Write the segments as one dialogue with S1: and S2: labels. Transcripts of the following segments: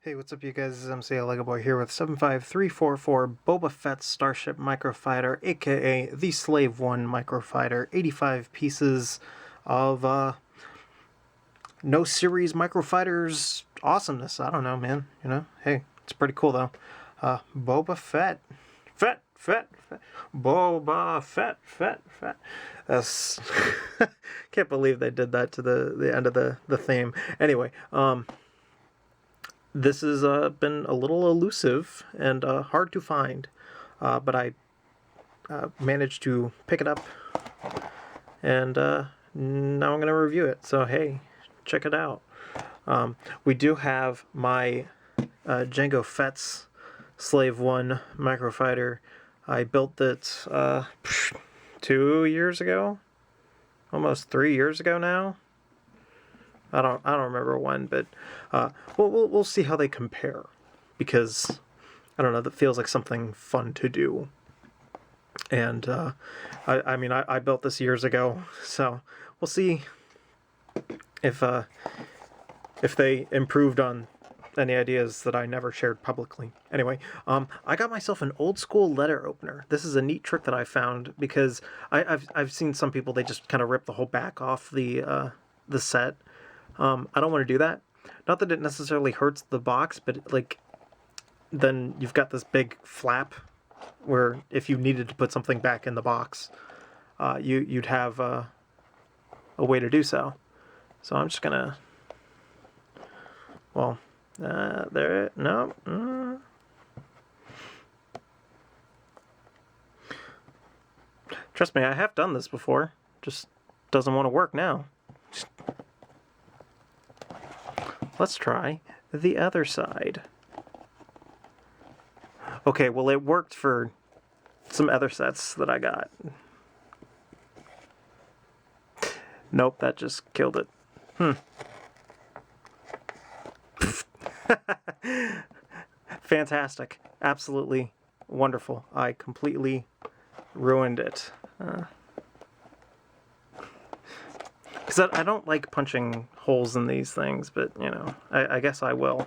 S1: Hey, what's up, you guys? This is MCLegoboy here with 75344 Boba Fett Starship Microfighter, aka the Slave 1 Microfighter. 85 pieces of, no series Microfighters awesomeness. I don't know, man. You know? Hey, it's pretty cool, though. Boba Fett. Fett. Boba Fett. That's... Can't believe they did that to the end of the theme. Anyway, this has been a little elusive and hard to find, but I managed to pick it up, and now I'm going to review it. So hey, check it out. We do have my Jango Fett's Slave 1 Microfighter. I built it 2 years ago, almost 3 years ago now. I don't remember when, but we'll see how they compare, because I don't know, that feels like something fun to do. And I mean I built this years ago, so we'll see if they improved on any ideas that I never shared publicly. Anyway, I got myself an old school letter opener. This is a neat trick that I found, because I've seen some people, they just kind of rip the whole back off the set. I don't want to do that. Not that it necessarily hurts the box, but like, then you've got this big flap where if you needed to put something back in the box, you'd have a way to do so. So I'm just gonna, well, no. Trust me, I have done this before. Just doesn't want to work now. Let's try the other side. Okay, well, it worked for some other sets that I got. Nope, that just killed it. Fantastic. Absolutely wonderful. I completely ruined it. Because I don't like punching holes in these things, but, you know, I guess I will,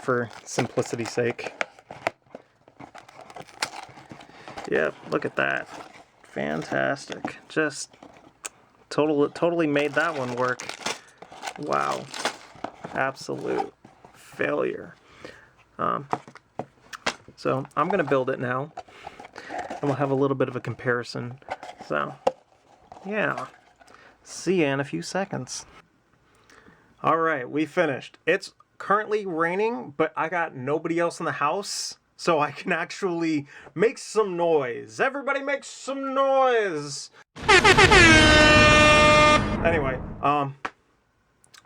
S1: for simplicity's sake. Yep, look at that. Fantastic. Just totally made that one work. Wow. Absolute failure. So I'm going to build it now, and we'll have a little bit of a comparison. So, yeah. See ya in a few seconds. Alright, we finished. It's currently raining, but I got nobody else in the house, so I can actually make some noise. Everybody make some noise! Anyway,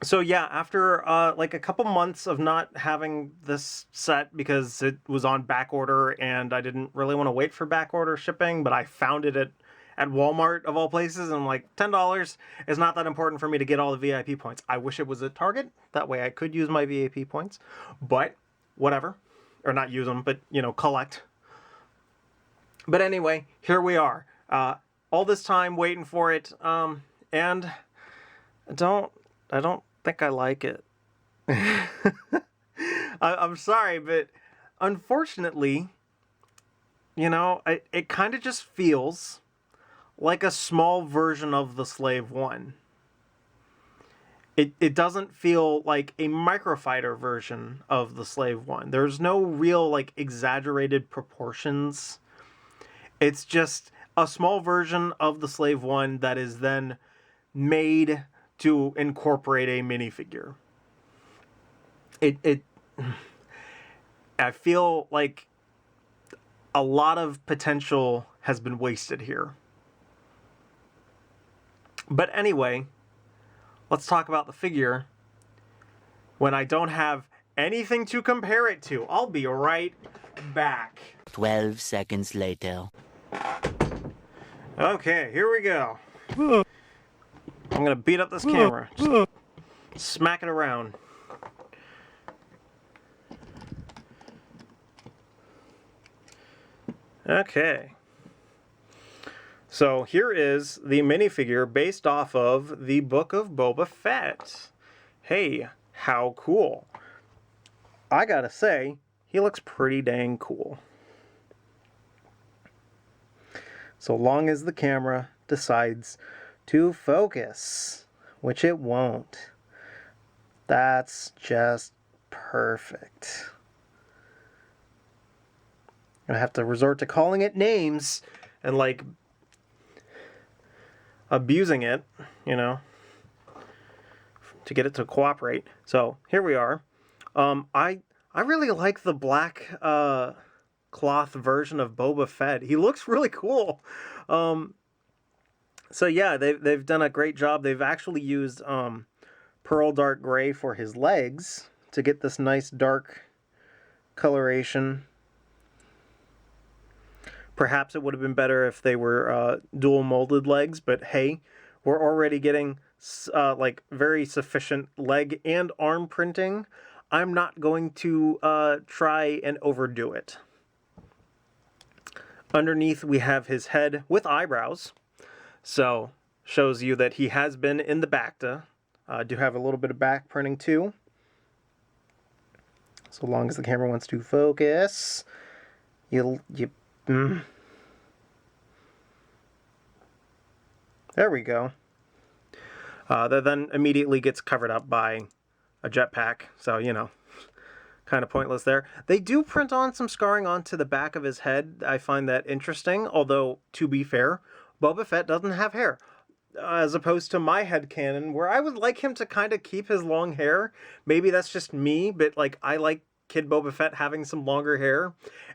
S1: so yeah, after like a couple months of not having this set because it was on back order and I didn't really want to wait for back order shipping, but I found it at Walmart of all places, and I'm like, $10 is not that important for me to get all the VIP points. I wish it was at Target, that way I could use my VIP points, but whatever. Or not use them, but, you know, collect. But anyway, here we are. All this time waiting for it, and I don't think I like it. I'm sorry, but unfortunately, you know, it kind of just feels like a small version of the Slave 1. It doesn't feel like a Microfighter version of the Slave 1. There's no real, like, exaggerated proportions. It's just a small version of the Slave 1 that is then made to incorporate a minifigure. I feel like a lot of potential has been wasted here. But anyway, let's talk about the figure when I don't have anything to compare it to. I'll be right back.
S2: 12 seconds later.
S1: Okay, here we go. I'm gonna beat up this camera. Just smack it around. Okay. So here is the minifigure based off of the Book of Boba Fett. Hey, how cool. I gotta say, he looks pretty dang cool. So long as the camera decides to focus, which it won't. That's just perfect. I have to resort to calling it names and like abusing it, you know, to get it to cooperate. So here we are. I really like the black cloth version of Boba Fett. He looks really cool. So yeah, they've done a great job. They've actually used pearl dark gray for his legs to get this nice dark coloration. Perhaps it would have been better if they were dual molded legs, but hey, we're already getting like very sufficient leg and arm printing. I'm not going to try and overdo it. Underneath we have his head with eyebrows, so shows you that he has been in the Bacta. Do have a little bit of back printing too, so long as the camera wants to focus. There we go. That then immediately gets covered up by a jetpack, so you know, kind of pointless there. They do print on some scarring onto the back of his head. I find that interesting, although, to be fair, Boba Fett doesn't have hair. As opposed to my headcanon, where I would like him to kind of keep his long hair. Maybe that's just me, but like I like Kid Boba Fett having some longer hair,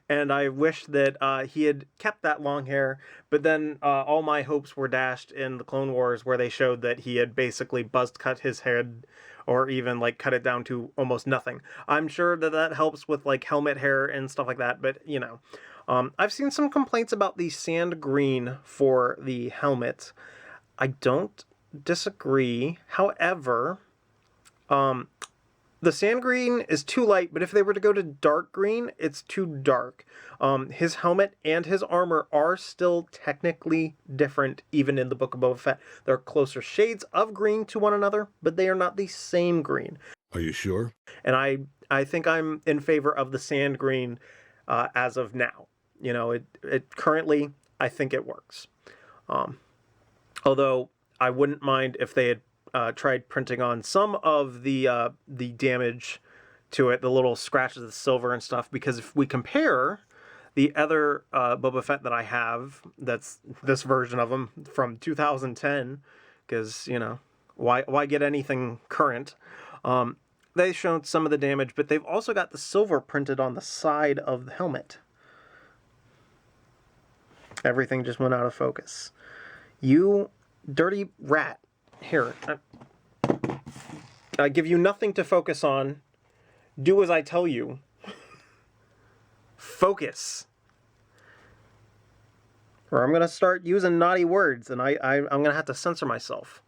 S1: and I wish that he had kept that long hair, but then all my hopes were dashed in the Clone Wars, where they showed that he had basically buzzed cut his head, or even like cut it down to almost nothing. I'm sure that that helps with like helmet hair and stuff like that, but you know. I've seen some complaints about the sand green for the helmet. I don't disagree. However, the sand green is too light, but if they were to go to dark green, it's too dark. His helmet and his armor are still technically different, even in the Book of Boba Fett. They're closer shades of green to one another, but they are not the same green.
S3: Are you sure?
S1: And I think I'm in favor of the sand green as of now. You know, it currently, I think it works. Although I wouldn't mind if they had tried printing on some of the damage to it, the little scratches of the silver and stuff, because if we compare the other Boba Fett that I have, that's this version of him from 2010, because, you know, why get anything current? They've shown some of the damage, but they've also got the silver printed on the side of the helmet. Everything just went out of focus. You dirty rat. Here, I give you nothing to focus on. Do as I tell you. Focus. Or I'm going to start using naughty words, and I'm going to have to censor myself.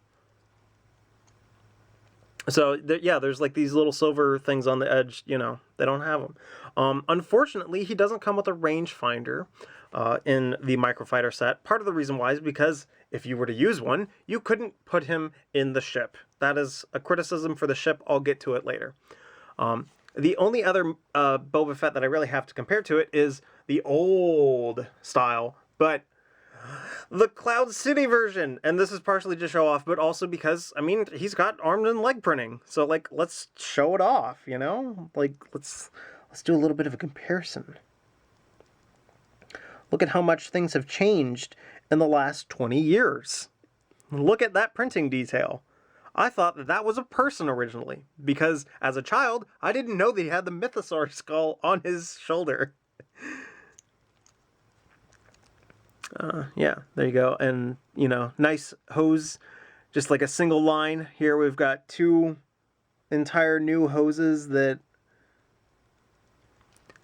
S1: So, yeah, there's like these little silver things on the edge, you know, they don't have them. Unfortunately, he doesn't come with a rangefinder in the Microfighter set. Part of the reason why is because if you were to use one, you couldn't put him in the ship. That is a criticism for the ship. I'll get to it later. The only other Boba Fett that I really have to compare to it is the old style, but the Cloud City version. And this is partially to show off, but also because, I mean, he's got arm and leg printing. So, like, let's show it off, you know? Like, let's do a little bit of a comparison. Look at how much things have changed in the last 20 years. Look at that printing detail. I thought that that was a person originally, because as a child, I didn't know that he had the Mythosaur skull on his shoulder. Yeah, there you go. And, you know, nice hose, just like a single line. Here we've got two entire new hoses that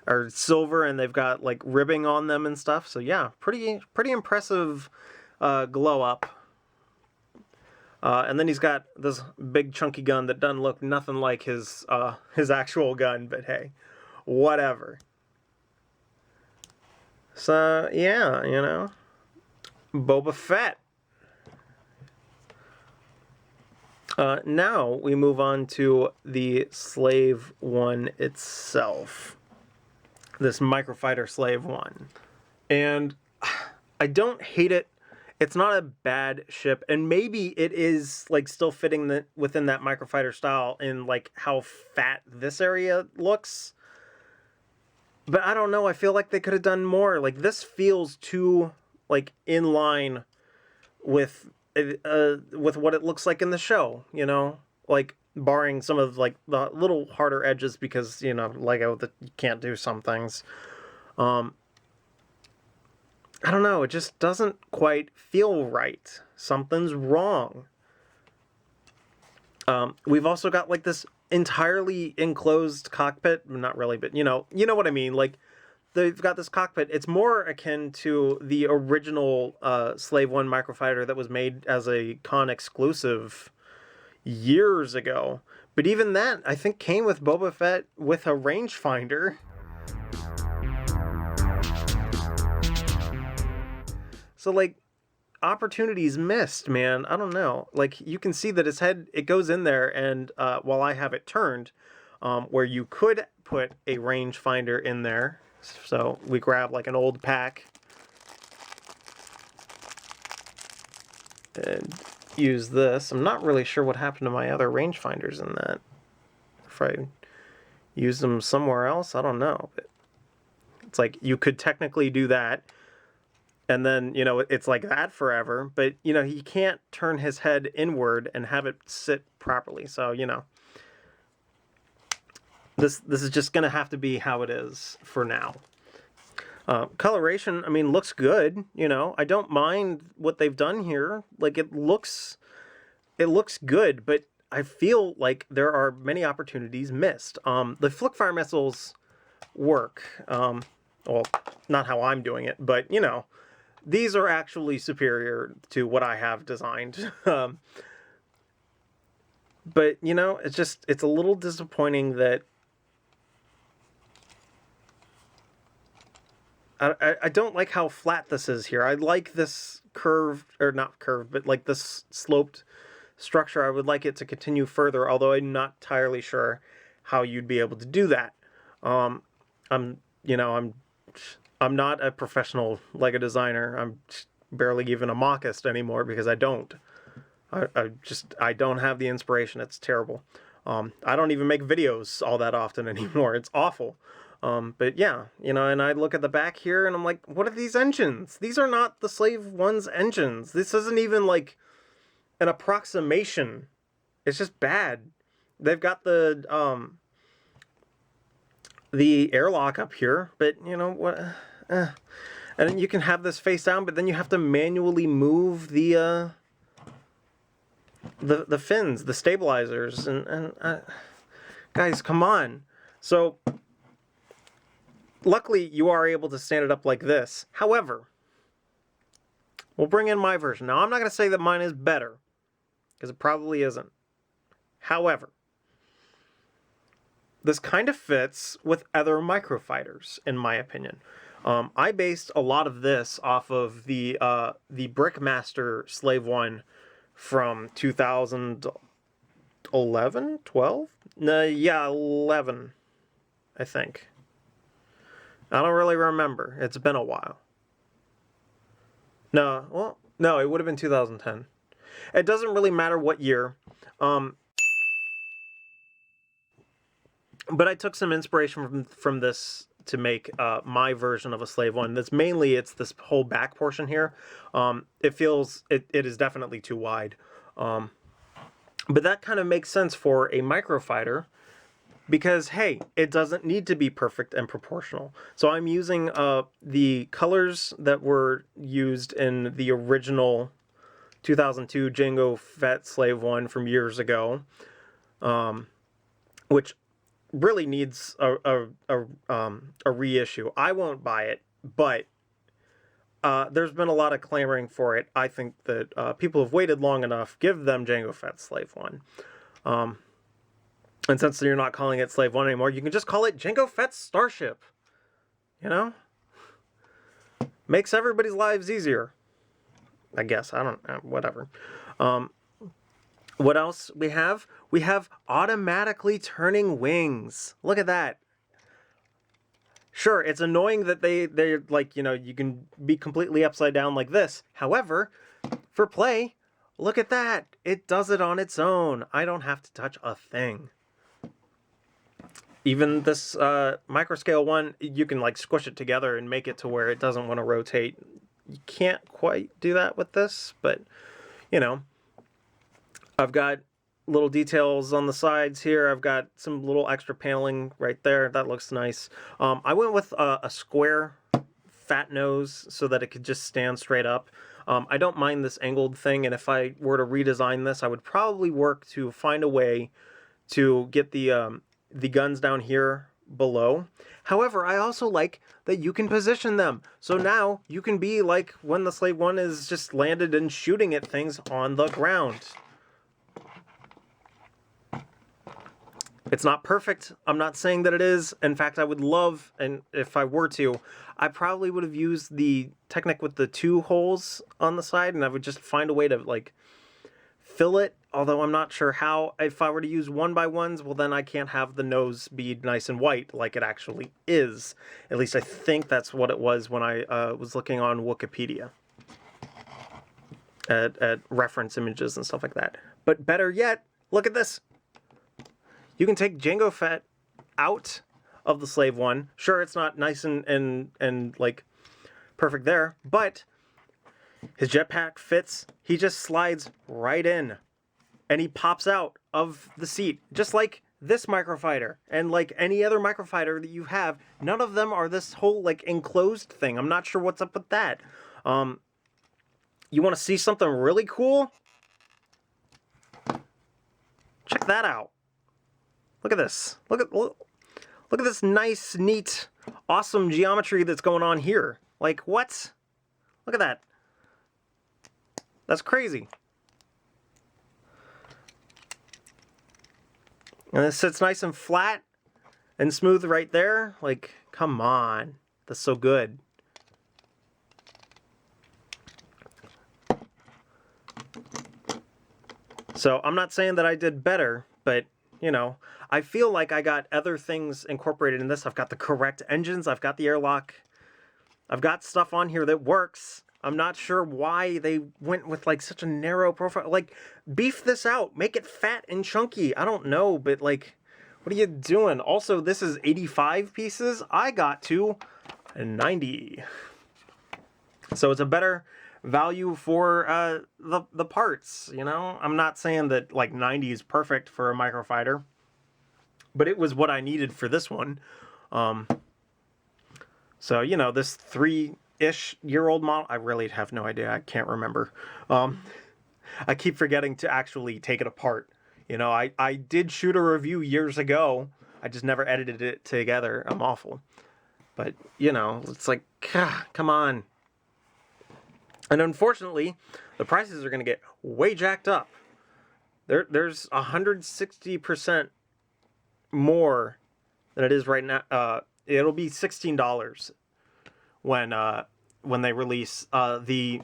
S1: are silver, and they've got like ribbing on them and stuff. So yeah, pretty impressive glow up. And then he's got this big chunky gun that doesn't look nothing like his actual gun, but hey, whatever. So yeah, you know, Boba Fett. Now we move on to the Slave 1 itself. This Microfighter Slave 1. And I don't hate it. It's not a bad ship, and maybe it is like still fitting within that Microfighter style in like how fat this area looks. But I don't know, I feel like they could have done more. Like this feels too like in line with what it looks like in the show, you know? Like barring some of like the little harder edges because, you know, Lego that you can't do some things. I don't know, it just doesn't quite feel right. Something's wrong. We've also got like this entirely enclosed cockpit. Not really, but you know what I mean. Like they've got this cockpit. It's more akin to the original Slave 1 Microfighter that was made as a con exclusive years ago. But even that, I think, came with Boba Fett with a rangefinder. So, like, opportunities missed, man. I don't know. Like, you can see that his head, it goes in there, and while I have it turned, where you could put a rangefinder in there. So we grab, like, an old pack and use this. I'm not really sure what happened to my other rangefinders in that. If I use them somewhere else, I don't know. But it's like, you could technically do that. And then, you know, it's like that forever. But, you know, he can't turn his head inward and have it sit properly. So, you know, this is just going to have to be how it is for now. Coloration, I mean, looks good. You know, I don't mind what they've done here. Like, it looks good. But I feel like there are many opportunities missed. The flick-fire missiles work. Well, not how I'm doing it, but, you know. These are actually superior to what I have designed. But, you know, it's a little disappointing that I don't like how flat this is here. I like this curved, or not curved, but like this sloped structure. I would like it to continue further, although I'm not entirely sure how you'd be able to do that. I'm not a professional Lego designer. I'm barely even a mockist anymore because I don't. I don't have the inspiration. It's terrible. I don't even make videos all that often anymore. It's awful. But yeah, you know, and I look at the back here and I'm like, what are these engines? These are not the Slave 1's engines. This isn't even like an approximation. It's just bad. They've got the airlock up here, but you know what? And then you can have this face down, but then you have to manually move the fins, the stabilizers, and guys, come on. So luckily you are able to stand it up like this. However, we'll bring in my version. Now I'm not going to say that mine is better, because it probably isn't. However, this kind of fits with other microfighters, in my opinion. I based a lot of this off of the Brickmaster Slave 1 from 2011, 12? No, yeah, 11, I think. I don't really remember. It's been a while. No, it would have been 2010. It doesn't really matter what year. But I took some inspiration from this to make my version of a Slave 1. It's this whole back portion here. It is definitely too wide. But that kind of makes sense for a microfighter because, hey, it doesn't need to be perfect and proportional. So I'm using the colors that were used in the original 2002 Jango Fett Slave 1 from years ago, which really needs a reissue. I won't buy it, but there's been a lot of clamoring for it. I think that people have waited long enough. Give them Jango Fett Slave 1. And since you're not calling it Slave 1 anymore, you can just call it Jango Fett Starship. You know? Makes everybody's lives easier. I guess. I don't know. Whatever. What else we have? We have automatically turning wings. Look at that. Sure, it's annoying that they're like, you can be completely upside down like this. However, for play, look at that. It does it on its own. I don't have to touch a thing. Even this microscale one, you can like squish it together and make it to where it doesn't want to rotate. You can't quite do that with this, but I've got little details on the sides here. I've got some little extra paneling right there. That looks nice. I went with a square fat nose so that it could just stand straight up. I don't mind this angled thing, and if I were to redesign this, I would probably work to find a way to get the guns down here below. However, I also like that you can position them. So now you can be like when the Slave 1 is just landed and shooting at things on the ground. It's not perfect. I'm not saying that it is. In fact, I would love, and if I were to, I probably would have used the Technic with the 2 holes on the side, and I would just find a way to like fill it, although I'm not sure how. If I were to use 1x1s, well then I can't have the nose be nice and white like it actually is. At least I think that's what it was when I was looking on Wikipedia at reference images and stuff like that. But better yet, look at this. You can take Jango Fett out of the Slave 1. Sure, it's not nice and like perfect there, but his jetpack fits. He just slides right in and he pops out of the seat, just like this Microfighter and like any other Microfighter that you have. None of them are this whole like enclosed thing. I'm not sure what's up with that. You want to see something really cool? Check that out. Look at this. Look at this nice, neat, awesome geometry that's going on here. Like, what? Look at that. That's crazy. And it sits nice and flat and smooth right there. Like, come on. That's so good. So, I'm not saying that I did better, but I feel like I got other things incorporated in this. I've got the correct engines. I've got the airlock. I've got stuff on here that works. I'm not sure why they went with like such a narrow profile. Like, beef this out. Make it fat and chunky. I don't know, but like, what are you doing? Also, this is 85 pieces. I got to 90. So it's a better value for the parts, I'm not saying that like 90 is perfect for a Microfighter, but it was what I needed for this one. So this 3-ish-year-old model, I really have no idea. I can't remember. I keep forgetting to actually take it apart. I did shoot a review years ago. I just never edited it together. I'm awful, but it's like, come on. And unfortunately, the prices are going to get way jacked up. There's 160% more than it is right now. It'll be $16 when they release the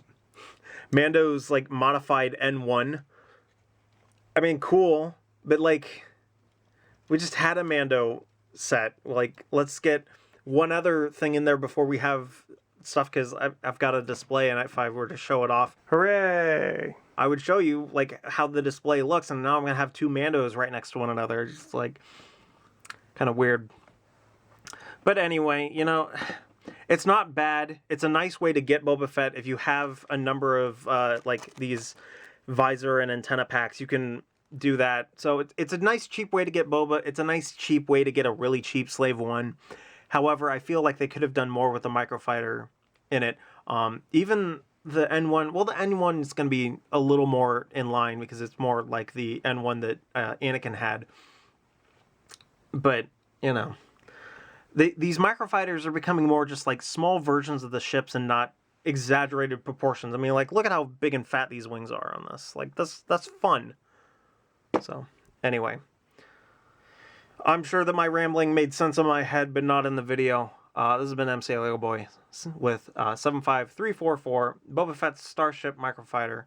S1: Mando's like modified N1. I mean, cool, but like we just had a Mando set. Like, let's get one other thing in there before we have stuff, because I've got a display, and if I were to show it off, hooray, I would show you like how the display looks, and now I'm gonna have 2 Mandos right next to one another. Just like kind of weird. But anyway, it's not bad. It's a nice way to get Boba Fett. If you have a number of like these visor and antenna packs, you can do that. So it's a nice cheap way to get Boba. It's a nice cheap way to get a really cheap Slave 1. However, I feel like they could have done more with the Microfighter in it. Even the N1, well, the N1 is going to be a little more in line because it's more like the N1 that Anakin had. But, these Microfighters are becoming more just like small versions of the ships and not exaggerated proportions. I mean, like, look at how big and fat these wings are on this. Like, that's fun. So, anyway. I'm sure that my rambling made sense in my head, but not in the video. This has been MCLegoboy with 75344, Boba Fett's Starship Microfighter.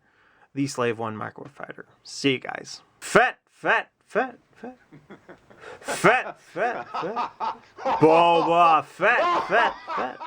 S1: the Slave 1 Microfighter. See you guys. Fett. Boba Fett.